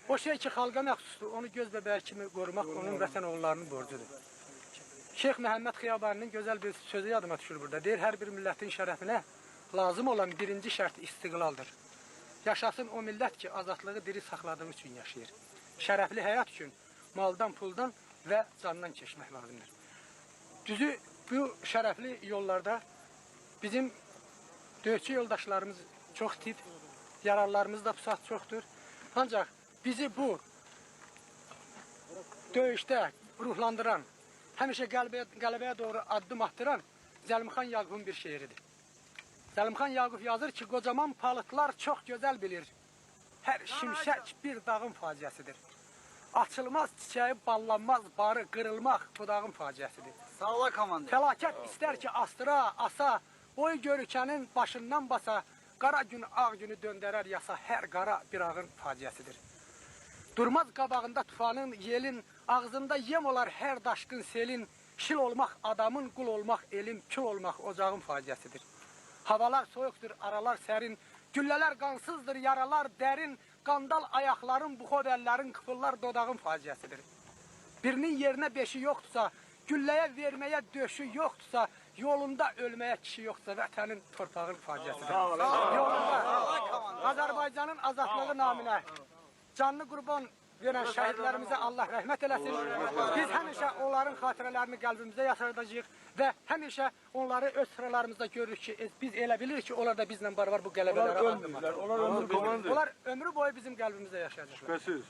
O şey ki xalqa məxsusdur, onu göz bəbəyi kimi qorumaq onun vətən oğullarının borcudur. Şeyx Məhəmməd Xiyabaninin gözəl bir sözü yadıma düşür burada. Deyir, hər bir millətin şərəfinə lazım olan birinci şərt istiqlaldır. Yaşasın o millət ki, azadlığı diri saxladığı üçün yaşayır. Şərəfli həyat üçün maldan, puldan və candan keçmək lazımdır. Düzü, bu şərəfli yollarda bizim döyüşçü yoldaşlarımız çox tip, yararlarımız da pusat çoxdur. Ancaq bizi bu döyüşdə ruhlandıran, həmişə qələbəyə doğru addım attıran Zəlimxan Yaqubun bir şeiridir. Zəlimxan Yaqub yazır ki, qocaman palıtlar çox gözəl bilir. Hər şimşək bir dağın faciəsidir. Açılmaz çiçəyi, ballanmaz barı, qırılmaq bu dağın faciəsidir. Sağ ola komandir. Fəlakət istər ki, astıra, asa, boy görükənin başından basa, qara gün, ağ günü döndərər yasa, hər qara bir ağın faciəsidir. Durmaz qabağında tufanın, yelin, ağzında yem olar hər daşqın selin, şil olmaq adamın, qul olmaq elin, kül olmaq ocağın faciəsidir. Havalar soyuqdur, aralar sərin, güllələr qansızdır, yaralar dərin, qandal ayaqların, buxov əllərin, qıfıllar dodağın faciəsidir. Birinin yerinə beşi yoxdursa, gülləyə verməyə döşü yoxdursa, yolunda ölməyə kişi yoxdursa, vətənin torpağın faciəsidir. Yolunda Azərbaycanın azadlığı naminə canlı qurban verən şəhidlərimizə Allah rəhmət eləsin. Biz həmişə onların xatirələrini qəlbimizdə yaşadacağıq və həmişə onları öz sıralarımızda görürük ki, biz elə bilirik ki, onlar da bizlə beraber bu qələbələrə addım atır. Onlar ömrü komandır. Onlar ömrü boyu bizim qəlbimizdə yaşayacaqlar. Şübhəsiz.